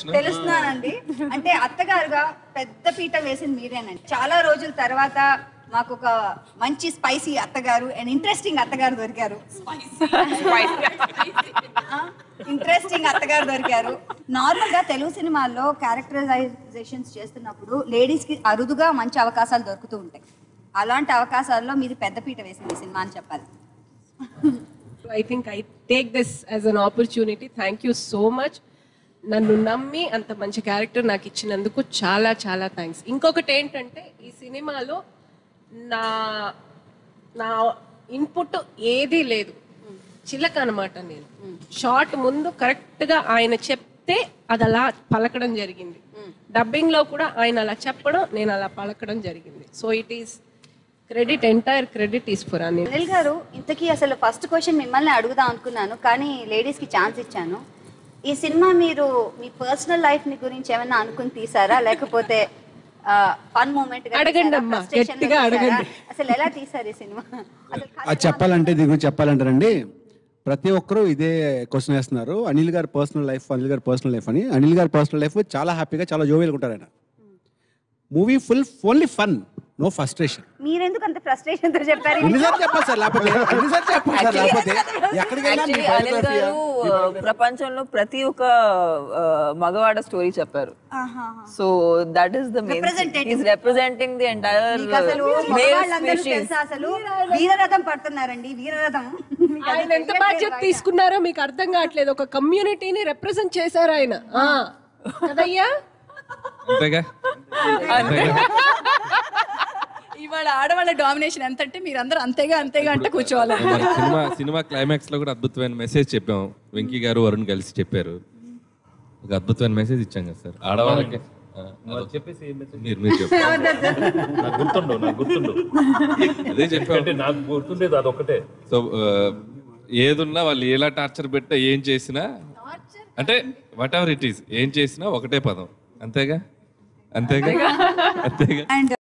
Question? తెలుస్తున్నానండి. అంటే అత్తగారుగా పెద్ద పీట వేసింది మీరేనండి. చాలా రోజుల తర్వాత మాకు ఒక మంచి స్పైసీ అత్తగారు అండ్ ఇంట్రెస్టింగ్ అత్తగారు దొరికారు. ఇంట్రెస్టింగ్ అత్తగారు దొరికారు. నార్మల్ గా తెలుగు సినిమాల్లో క్యారెక్టరైజేషన్స్ చేస్తున్నప్పుడు లేడీస్ కి అరుదుగా మంచి అవకాశాలు దొరుకుతూ ఉంటాయి. అలాంటి అవకాశాల్లో మీది పెద్ద పీట వేసింది సినిమా అని చెప్పాలి. I think I take this as an opportunity. Thank you so much. నన్ను నమ్మి అంత మంచి క్యారెక్టర్ నాకు ఇచ్చినందుకు చాలా చాలా థ్యాంక్స్. ఇంకొకటి ఏంటంటే ఈ సినిమాలో నా నా ఇన్పుట్ ఏదీ లేదు, చిలక అనమాట. నేను షార్ట్ ముందు కరెక్ట్గా ఆయన చెప్తే అది అలా పలకడం జరిగింది. డబ్బింగ్లో కూడా ఆయన అలా చెప్పడం, నేను అలా పలకడం జరిగింది. So it is credit, entire credit is for Anil. Anil గారు, ఇంతకీ అసలు ఫస్ట్ క్వశ్చన్ మిమ్మల్ని అడుగుదాం అనుకున్నాను, కానీ లేడీస్కి ఛాన్స్ ఇచ్చాను. ఈ సినిమా మీరు మీ పర్సనల్ లైఫ్ ని గురించి ఏమైనా అనుకుని తీసారా, లేకపోతే ఫన్ మూమెంట్ అడగండి అమ్మా, గట్టిగా అడగండి. అసలు ఎలా తీసారు ఈ సినిమా? అది చెప్పాలంటే దీని గురించి చెప్పాలంటారండి, ప్రతి ఒక్కరూ ఇదే క్వశ్చన్ వేస్తున్నారు. అనిల్ గారి పర్సనల్ లైఫ్ అని. అనిల్ గారి పర్సనల్ లైఫ్ చాలా హ్యాపీగా, చాలా జోవియల్గా ఉంటారు ఆయన. Movie full only fun, no frustration. మీరెందుకు అంత ఫ్రస్ట్రేషన్ తో చెప్పారు? చెప్పాలి సార్, లేకపోతే అనిల్ గారు ప్రపంచంలో ప్రతి ఒక్క మగవాడ స్టోరీ చెప్పారు. So that is the main, is representing the entire male species. అసలు వీరరథం పడుతున్నారండి, వీరరథం. ఆయన ఎంత బాధ్యత తీసుకున్నారో మీకు అర్థం కావట్లేదు. ఒక కమ్యూనిటీని రిప్రజెంట్ చేశారు ఆయన కదయ్యా. అంతేగా. ఇవాళ ఆడవాళ్ళ డామినేషన్ ఎంత అంటే మీరందరూ అంతేగా అంటే కూర్చోవాలి. సినిమా క్లైమాక్స్ లో కూడా అద్భుతమైన మెసేజ్ చెప్పాం. వెంకీ గారు వరుణ్ కలిసి చెప్పారు, ఒక అద్భుతమైన మెసేజ్ ఇచ్చాం కదా సార్ ఆడవాళ్ళకి. చెప్పేసి మీరు చెప్పారు, నాకు గుర్తుండు అదే చెప్పారు. నాకు గుర్తుండేది అదొక్కటే. సో ఏదున్నా వాళ్ళు ఎలా టార్చర్ పెట్టా, ఏం చేసినా, అంటే వాట్ ఎవర్ ఇట్ ఈస్, ఏం చేసినా ఒకటే పదం, అంతేగా.